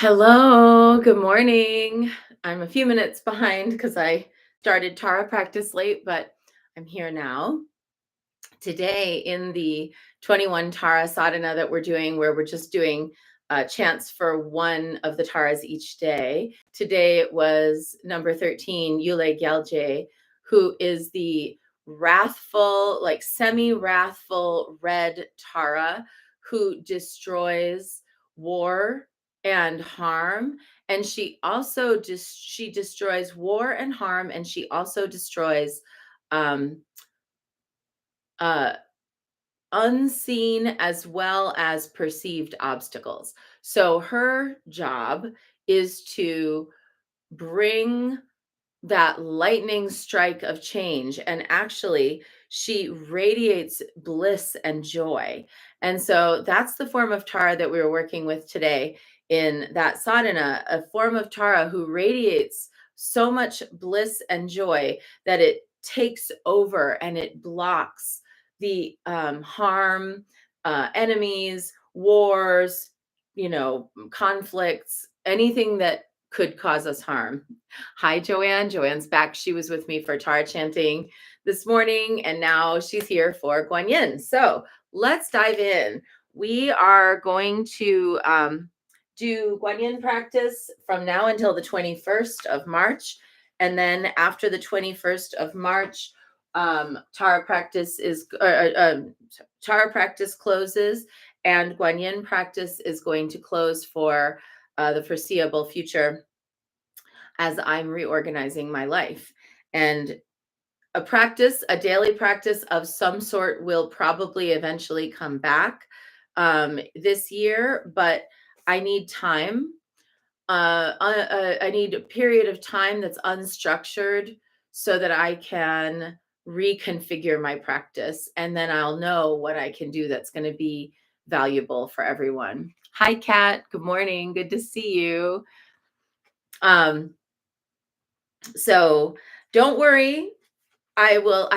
Hello, good morning. I'm a few minutes behind because I started Tara practice late, but I'm here now. Today, in the 21 Tara sadhana that we're doing, where we're just doing chants for one of the Taras each day, today it was number 13, Yule Gyalje, who is the wrathful, like semi wrathful red Tara who destroys war and harm. And she also she destroys war and harm, and she also destroys um, uh, unseen as well as perceived obstacles. So her job is to bring that lightning strike of change. And actually, she radiates bliss and joy. And so that's the form of Tara that we were working with today in that sadhana, a form of Tara who radiates so much bliss and joy that it takes over and it blocks the harm, enemies, wars, conflicts, anything that could cause us harm. Hi, Joanne. Joanne's back. She was with me for Tara chanting this morning, and now she's here for Guan Yin. So let's dive in. We are going to do Guan Yin practice from now until the 21st of March. And then after the 21st of March, Tara practice Tara practice closes, and Guan Yin practice is going to close for the foreseeable future as I'm reorganizing my life. And a daily practice of some sort will probably eventually come back this year, but I need time. I need a period of time that's unstructured so that I can reconfigure my practice, and then I'll know what I can do that's going to be valuable for everyone. Hi, Kat. Good morning. Good to see you. So don't worry. I will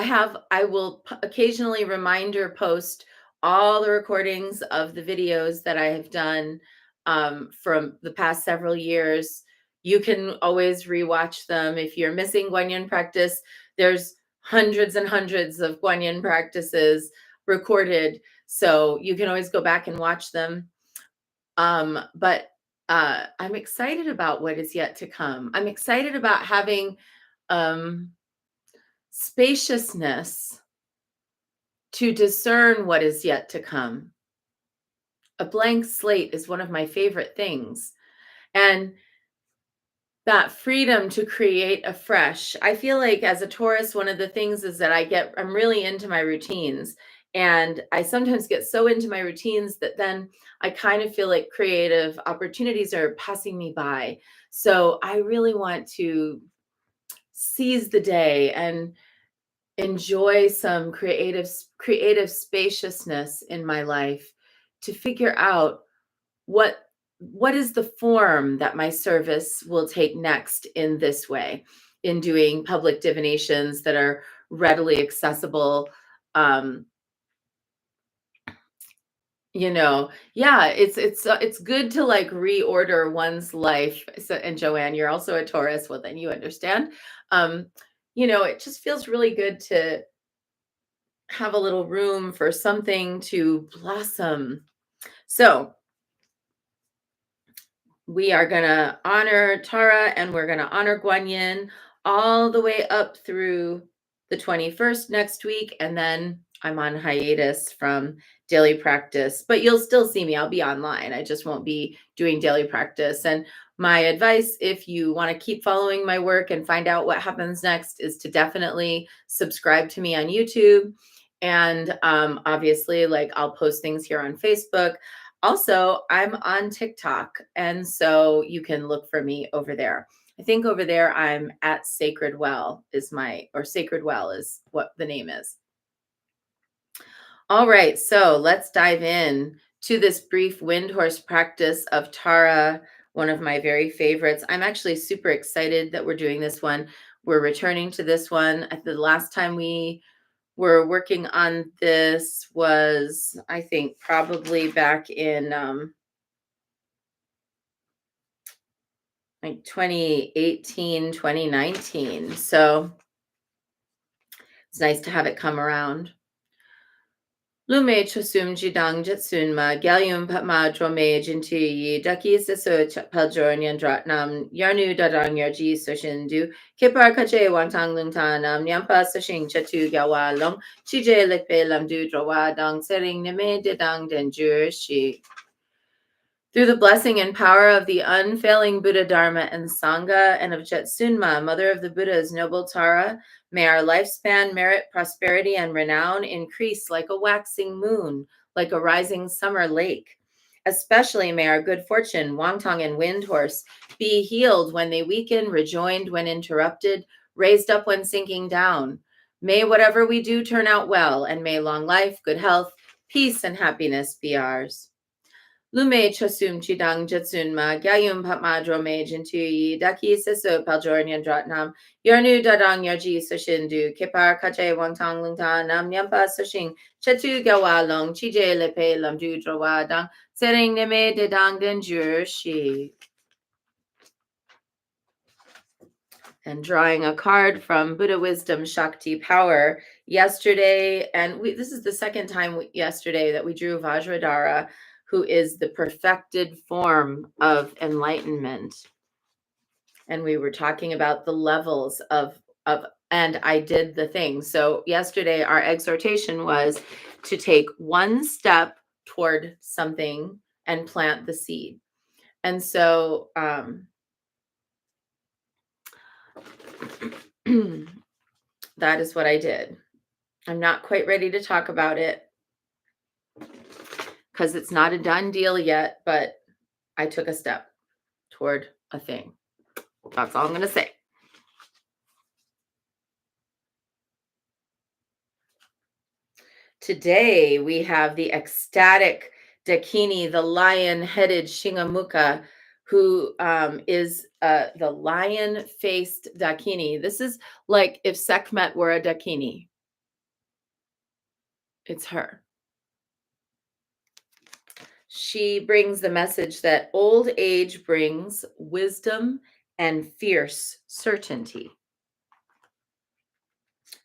occasionally reminder post all the recordings of the videos that I have done from the past several years. You can always rewatch them. If you're missing Guan Yin practice, there's hundreds and hundreds of Guan Yin practices recorded. So you can always go back and watch them. But I'm excited about what is yet to come. I'm excited about having spaciousness to discern what is yet to come. A blank slate is one of my favorite things. And that freedom to create afresh. I feel like as a Taurus, one of the things is that I'm really into my routines. And I sometimes get so into my routines that then I kind of feel like creative opportunities are passing me by. So I really want to seize the day and enjoy some creative spaciousness in my life to figure out what what is the form that my service will take next in this way, in doing public divinations that are readily accessible. um yeah, it's good to like reorder one's life. So, and Joanne, you're also a Taurus, well then you understand. um it just feels really good to have a little room for something to blossom. So we are going to honor Tara, and we're going to honor Guan Yin all the way up through the 21st next week. And then I'm on hiatus from daily practice, but you'll still see me. I'll be online. I just won't be doing daily practice. And my advice, if you want to keep following my work and find out what happens next, is to definitely subscribe to me on YouTube. And obviously, like I'll post things here on Facebook. Also, I'm on TikTok, and so you can look for me over there. I think over there I'm at Sacred Well Sacred Well is what the name is. All right, so let's dive in to this brief wind horse practice of Tara, one of my very favorites. I'm actually super excited that we're doing this one. We're returning to this one. The last time we were working on this was, I think, probably back in like 2018, 2019. So it's nice to have it come around. Lume chosum jidang jetsunma galyum patma drome jinti yi daki siso paljornyan dratnam yarnu dadang yarji soshindu kipar kache wantang lungtanam nyampa soshing chatu gawa long chije lekpe lamdu drawa dang sering nime dedang denjur shi. Through the blessing and power of the unfailing Buddha, Dharma, and Sangha, and of Jetsunma, Mother of the Buddha's noble Tara, may our lifespan, merit, prosperity, and renown increase like a waxing moon, like a rising summer lake. Especially may our good fortune, Wangtong and Windhorse, be healed when they weaken, rejoined when interrupted, raised up when sinking down. May whatever we do turn out well, and may long life, good health, peace, and happiness be ours. Lume chosum chidang jetsunma gyayum patma drome jintuyi daki siso paljornyan dratnam yarnu dadang yarji soshindu kipar kache wantang lungta nam nyampa soshing chetu gawa long chije lepe lamdu drawa dang sering neme dedang denjur shi. And drawing a card from Buddha Wisdom Shakti Power yesterday. And this is the second time yesterday that we drew Vajradhara, who is the perfected form of enlightenment. And we were talking about the levels of and I did the thing. So yesterday our exhortation was to take one step toward something and plant the seed. And so that is what I did. I'm not quite ready to talk about it because it's not a done deal yet, but I took a step toward a thing. That's all I'm going to say. Today we have the ecstatic Dakini, the lion-headed Shingamuka, who is the lion-faced Dakini. This is like if Sekhmet were a Dakini. It's her. She brings the message that old age brings wisdom and fierce certainty.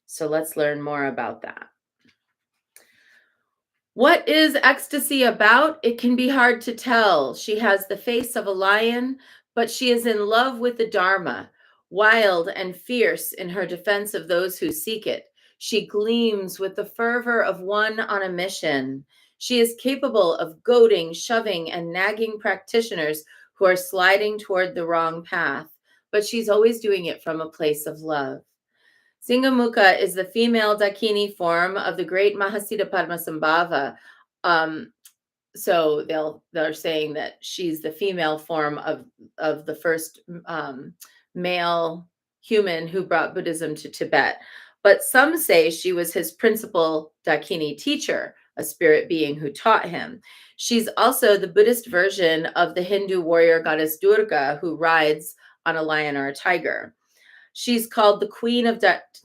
So let's learn more about that. What is ecstasy about? It can be hard to tell. She has the face of a lion, but she is in love with the Dharma, wild and fierce in her defense of those who seek it. She gleams with the fervor of one on a mission. She is capable of goading, shoving, and nagging practitioners who are sliding toward the wrong path, but she's always doing it from a place of love. Singamukha is the female Dakini form of the great Mahasiddha Padmasambhava. So they're saying that she's the female form of the first male human who brought Buddhism to Tibet. But some say she was his principal Dakini teacher, a spirit being who taught him. She's also the Buddhist version of the Hindu warrior goddess Durga, who rides on a lion or a tiger. She's called the Queen of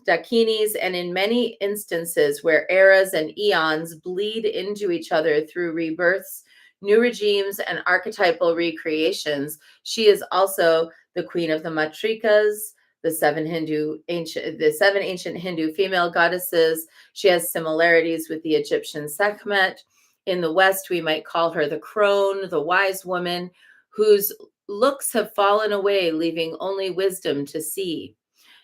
Dakinis, and in many instances where eras and eons bleed into each other through rebirths, new regimes, and archetypal recreations, she is also the Queen of the Matrikas, the seven ancient Hindu female goddesses. She has similarities with the Egyptian Sekhmet. In the West, we might call her the crone, the wise woman, whose looks have fallen away, leaving only wisdom to see.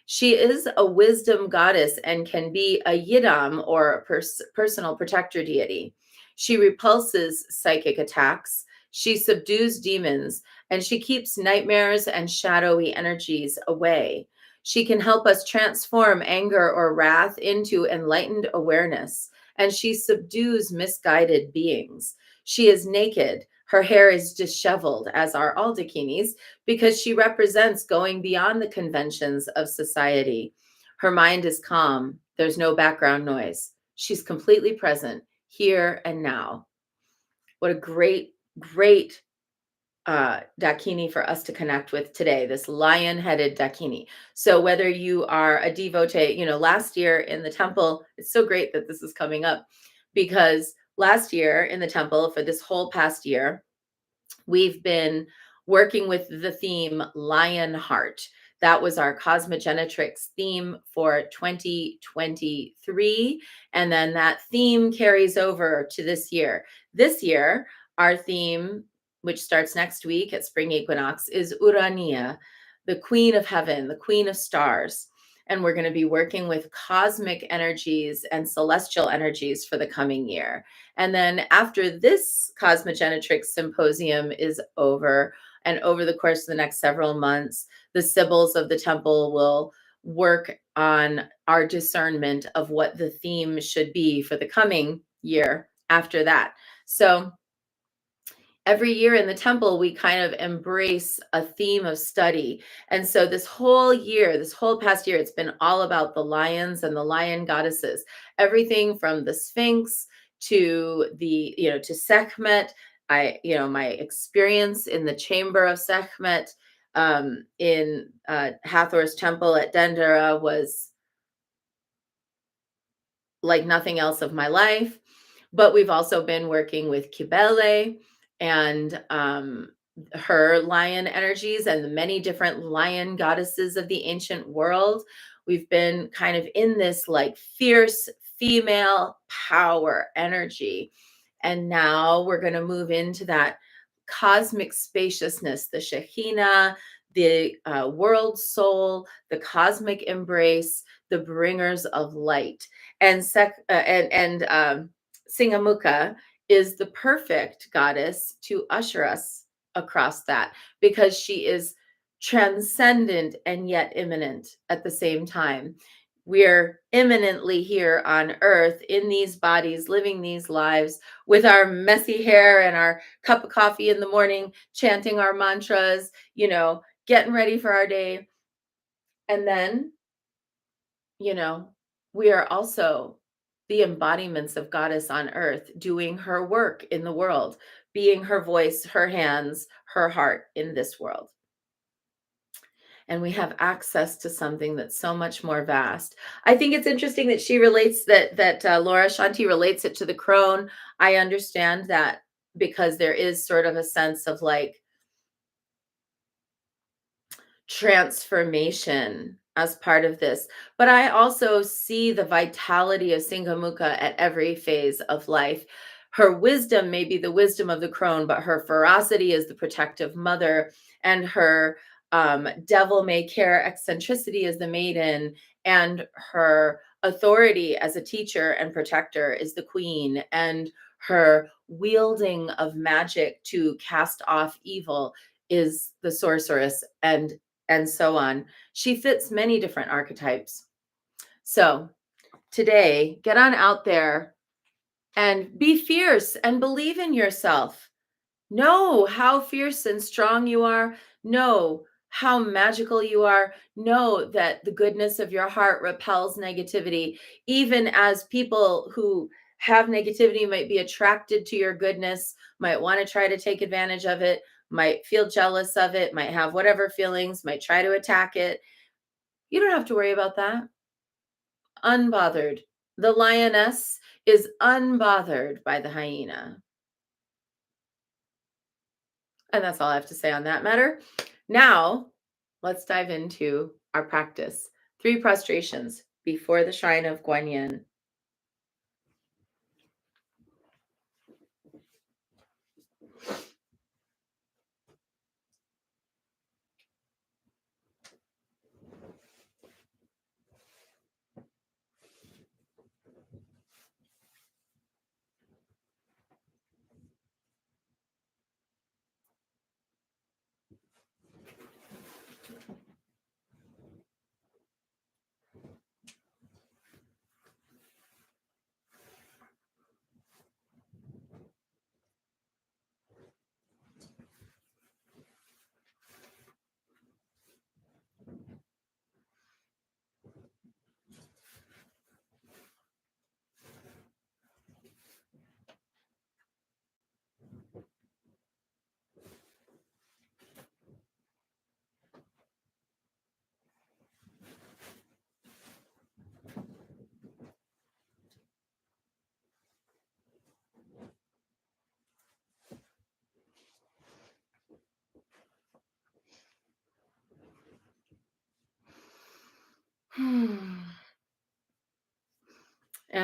She is a wisdom goddess and can be a yidam, or a personal protector deity. She repulses psychic attacks. She subdues demons, and she keeps nightmares and shadowy energies away. She can help us transform anger or wrath into enlightened awareness, and she subdues misguided beings. She is naked. Her hair is disheveled, as are all Dakinis, because she represents going beyond the conventions of society. Her mind is calm. There's no background noise. She's completely present here and now. What a great Dakini for us to connect with today, this lion-headed Dakini. So whether you are a devotee, last year in the temple, it's so great that this is coming up, because last year in the temple, for this whole past year, we've been working with the theme Lionheart. That was our Cosmogenetrix theme for 2023. And then that theme carries over to this year. This year, our theme, which starts next week at spring equinox, is Urania, the queen of heaven, the queen of stars. And we're going to be working with cosmic energies and celestial energies for the coming year. And then after this Cosmogenetrix symposium is over, and over the course of the next several months, the Sibyls of the Temple will work on our discernment of what the theme should be for the coming year after that. So every year in the temple, we kind of embrace a theme of study. And so this whole year, this whole past year, it's been all about the lions and the lion goddesses, everything from the Sphinx to to Sekhmet. My experience in the chamber of Sekhmet in Hathor's temple at Dendera was like nothing else of my life. But we've also been working with Kibele and her lion energies and the many different lion goddesses of the ancient world. We've been kind of in this like fierce female power energy. And now we're going to move into that cosmic spaciousness, the Shekhinah, the world soul, the cosmic embrace, the bringers of light. And Singamukha is the perfect goddess to usher us across that, because she is transcendent and yet immanent at the same time. We're imminently here on earth in these bodies, living these lives with our messy hair and our cup of coffee in the morning, chanting our mantras, getting ready for our day. And then, we are also the embodiments of Goddess on earth, doing her work in the world, being her voice, her hands, her heart in this world. And we have access to something that's so much more vast. I think it's interesting that she relates that Laura Shanti relates it to the crone. I understand that because there is sort of a sense of like transformation as part of this. But I also see the vitality of Singamukha at every phase of life. Her wisdom may be the wisdom of the crone, but her ferocity is the protective mother, and her devil may care eccentricity is the maiden, and her authority as a teacher and protector is the queen, and her wielding of magic to cast off evil is the sorceress, and so on. She fits many different archetypes. So today, get on out there and be fierce and believe in yourself. Know how fierce and strong you are. Know how magical you are. Know that the goodness of your heart repels negativity, even as people who have negativity might be attracted to your goodness, might want to try to take advantage of it, might feel jealous of it, might have whatever feelings, might try to attack it. You don't have to worry about that. Unbothered. The lioness is unbothered by the hyena. And that's all I have to say on that matter. Now, let's dive into our practice. 3 prostrations before the shrine of Guanyin.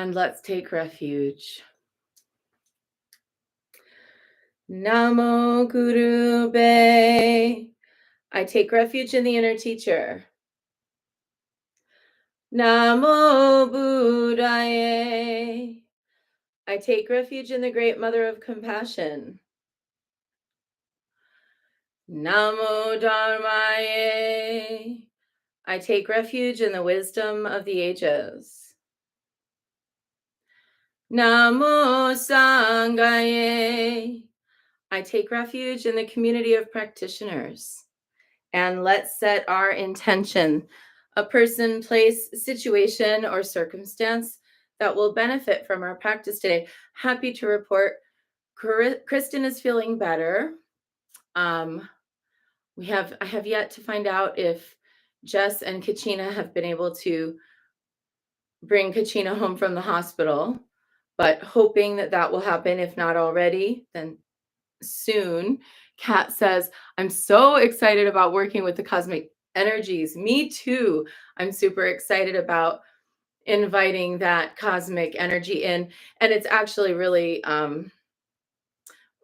And let's take refuge. Namo Guru Be. I take refuge in the inner teacher. Namo Buddhaye. I take refuge in the great mother of compassion. Namo Dharmaye. I take refuge in the wisdom of the ages. Namo Sanghaye. I take refuge in the community of practitioners. And let's set our intention, a person, place, situation, or circumstance that will benefit from our practice today. Happy to report Kristen is feeling better. I have yet to find out if Jess and Kachina have been able to bring Kachina home from the hospital, but hoping that that will happen. If not already, then soon. Kat says, I'm so excited about working with the cosmic energies. Me too. I'm super excited about inviting that cosmic energy in. And it's actually really,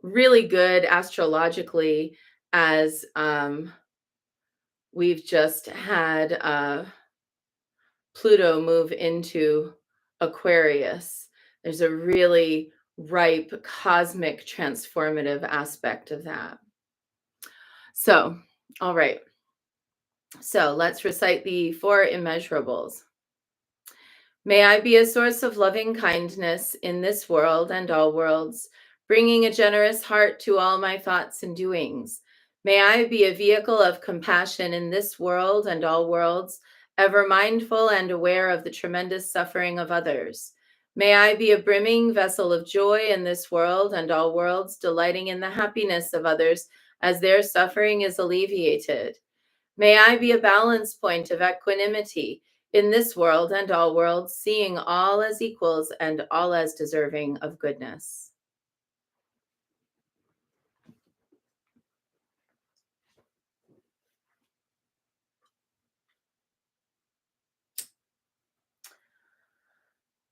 really good astrologically, as we've just had Pluto move into Aquarius. There's a really ripe cosmic transformative aspect of that. So, all right. So let's recite the 4 immeasurables. May I be a source of loving kindness in this world and all worlds, bringing a generous heart to all my thoughts and doings. May I be a vehicle of compassion in this world and all worlds, ever mindful and aware of the tremendous suffering of others. May I be a brimming vessel of joy in this world and all worlds, delighting in the happiness of others as their suffering is alleviated. May I be a balance point of equanimity in this world and all worlds, seeing all as equals and all as deserving of goodness.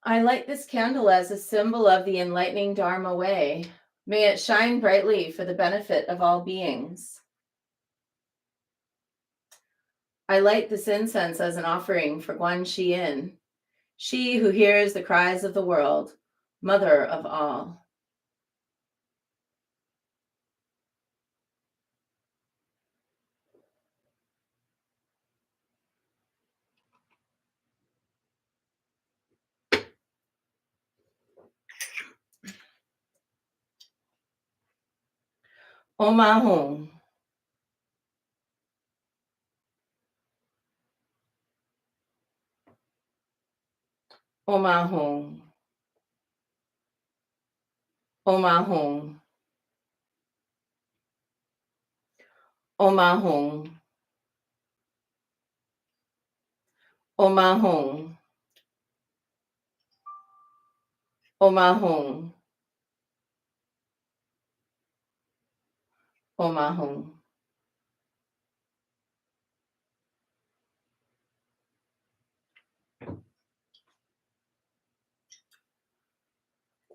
I light this candle as a symbol of the enlightening Dharma way. May it shine brightly for the benefit of all beings. I light this incense as an offering for Guan Yin, she who hears the cries of the world, mother of all. Om Ahum. Om Ahum. Om Ahum. Om Ahum. Om Ahum. Om Ahum. Om Ahum.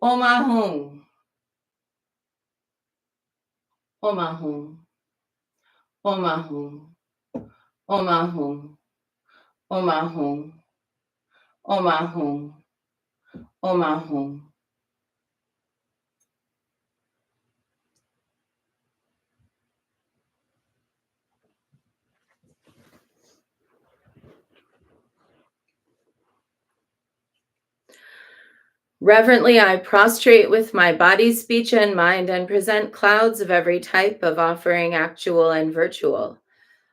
Om Ahum. Om Ahum. Om Ahum. Om Ahum. Om Ahum. Om Ahum. Om Ahum. Reverently, I prostrate with my body, speech, and mind and present clouds of every type of offering, actual and virtual.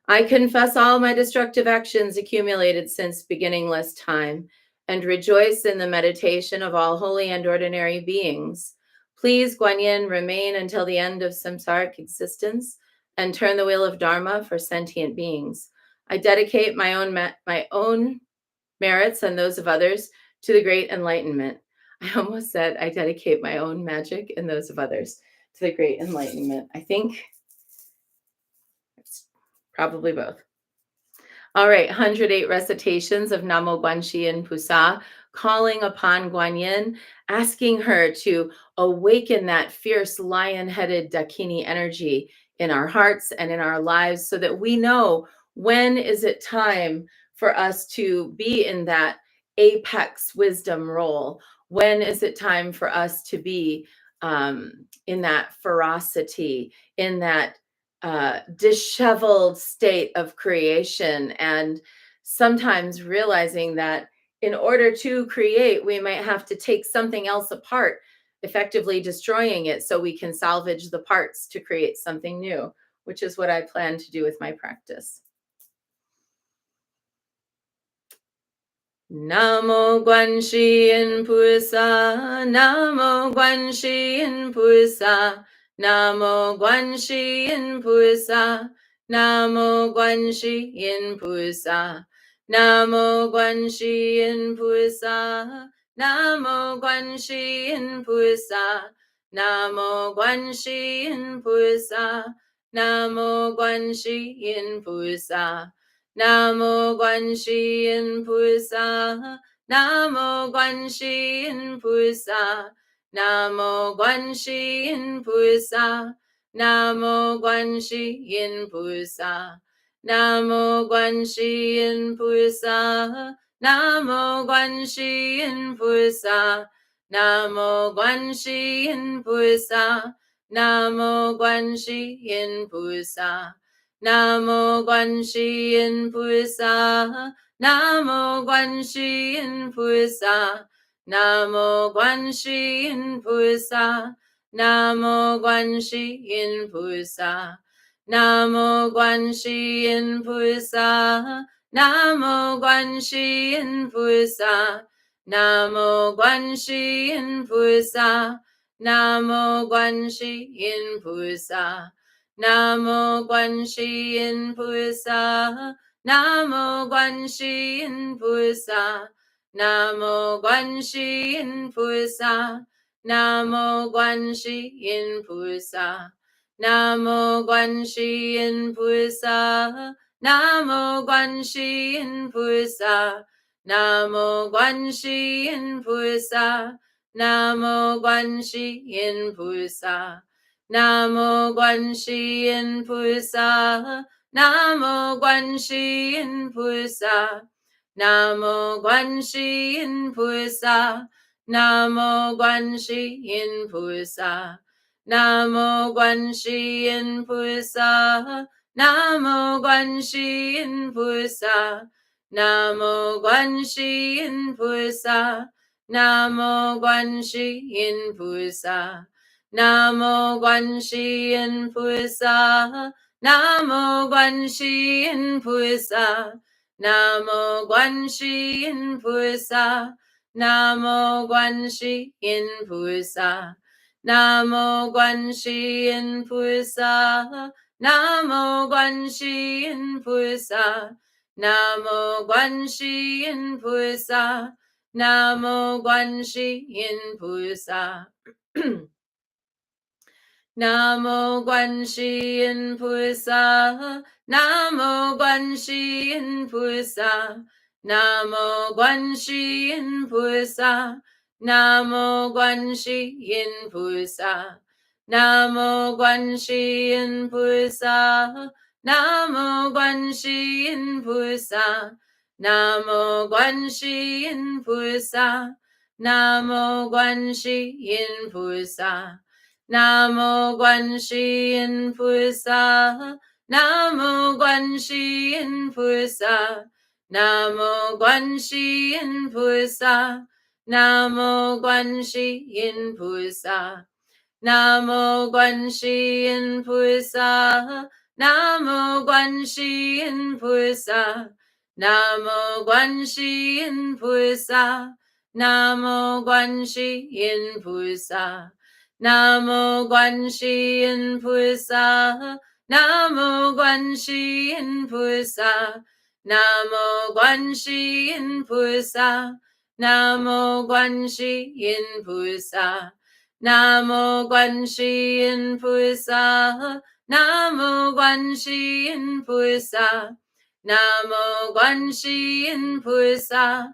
I confess all my destructive actions accumulated since beginningless time and rejoice in the meditation of all holy and ordinary beings. Please, Guanyin, remain until the end of samsaric existence and turn the wheel of Dharma for sentient beings. I dedicate my own merits and those of others to the great enlightenment. I almost said I dedicate my own magic and those of others to the great enlightenment. I think it's probably both. All right, 108 recitations of Namo Guanxi and Pusa calling upon Guan Yin, asking her to awaken that fierce lion-headed Dakini energy in our hearts and in our lives so that we know when is it time for us to be in that apex wisdom role? When is it time for us to be in that ferocity, in that disheveled state of creation? And sometimes realizing that in order to create, we might have to take something else apart, effectively destroying it so we can salvage the parts to create something new, which is what I plan to do with my practice. Namo Guanxi Yin Pusa, Namo Guanxi Yin Pusa, Namo Guanxi Yin Pusa, Namo Guanxi Yin Pusa, Namo Guanxi Yin Pusa, Namo Guanxi Yin Pusa, Namo Guanxi Yin Pusa, Namo Guanxi Yin Pusa. Namo Guanxi Yin Pusa, Namo Guanxi Yin Pusa, Namo Guanxi Yin Pusa, Namo Guanxi Yin Pusa, Namo Guanxi Yin Pusa, Namo Guanxi Yin Pusa, Namo Guanxi Yin Pusa, Namo Guanxi Yin Pusa. Namo Guanxi Yin Pusa, Namo Guanxi Yin Pusa, Namo Guanxi Yin Pusa, Namo Guanxi Yin Pusa, Namo Guanxi Yin Pusa, Namo Guanxi Yin Pusa, Namo Guanxi Yin Pusa, Namo Guanxi Yin Pusa. Namo Guanxi Yin Pusa, Namo Guanxi Yin Pusa, Namo Guanxi Yin Pusa, Namo Guanxi Yin Pusa, Namo Guanxi Yin Pusa, Namo Guanxi Yin Pusa, Namo Guanxi Yin Pusa, Namo Guanxi Yin Pusa. Namo Guanxi Yin Pusa, Namo Guanxi Yin Pusa, Namo Guanxi Yin Pusa, Namo Guanxi Yin Pusa, Namo Guanxi Yin Pusa, Namo Guanxi Yin Pusa, Namo Guanxi Yin Pusa, Namo Guanxi Yin Pusa. Namo Guanxi Yin Pusa, Namo Guanxi Yin Pusa, Namo Guanxi Yin Pusa, Namo Guanxi Yin Pusa, Namo Guanxi Yin Pusa, Namo Guanxi Yin Pusa, Namo Guanxi Yin Pusa, Namo Guanxi Yin Pusa. Namo Guanxi Yin Pusa, Namo Guanxi Yin Pusa, Namo Guanxi Yin Pusa, Namo Guanxi Yin Pusa, Namo Guanxi Yin Pusa, Namo Guanxi Yin Pusa, Namo Guanxi Yin Pusa, Namo Guanxi Yin Pusa. Namo Guanxi Yin Pusa, Namo Guanxi Yin Pusa, Namo Guanxi Yin Pusa, Namo Guanxi Yin Pusa, Namo Guanxi Yin Pusa, Namo Guanxi Yin Pusa, Namo Guanxi Yin Pusa, Namo Guanxi Yin Pusa. Namo Guanxi Yin Pusa, Namo Guanxi Yin Pusa, Namo Guanxi Yin Pusa, Namo Guanxi Yin Pusa, Namo Guanxi Yin Pusa, Namo Guanxi Yin Pusa, Namo Guanxi Yin Pusa,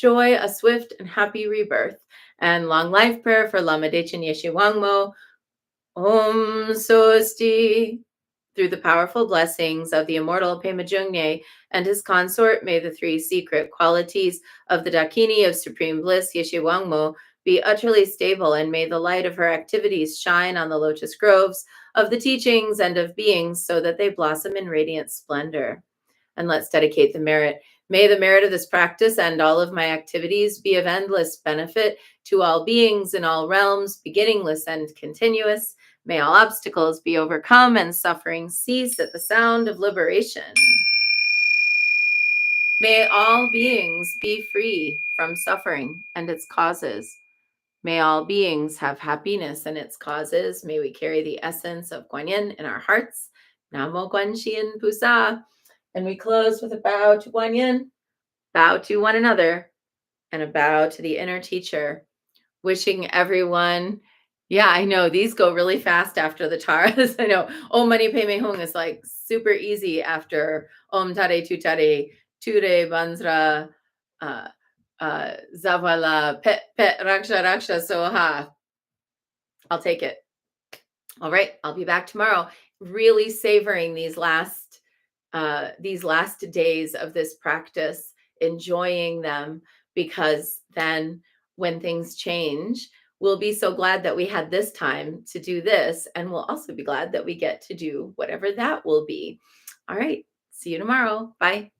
joy, a swift and happy rebirth. And long life prayer for Lama Dechen Yeshe Wangmo. Om Sosti. Through the powerful blessings of the immortal Pema Jungye and his consort, may the three secret qualities of the Dakini of supreme bliss, Yeshe Wangmo, be utterly stable, and may the light of her activities shine on the lotus groves of the teachings and of beings so that they blossom in radiant splendor. And let's dedicate the merit. May the merit of this practice and all of my activities be of endless benefit to all beings in all realms, beginningless and continuous. May all obstacles be overcome and suffering cease at the sound of liberation. May all beings be free from suffering and its causes. May all beings have happiness and its causes. May we carry the essence of Guan Yin in our hearts. Namo Guan Yin Pusa. And we close with a bow to Guan Yin, bow to one another, and a bow to the inner teacher. Wishing everyone, yeah, I know these go really fast after the taras. I know Om Mani Padme Hung is like super easy after Om Tare Tutare, Ture Banzra, Zavala, Pet Raksha Raksha Soha. I'll take it. All right, I'll be back tomorrow. Really savoring these last days of this practice, enjoying them, because then when things change, we'll be so glad that we had this time to do this, and we'll also be glad that we get to do whatever that will be. All right, see you tomorrow. Bye.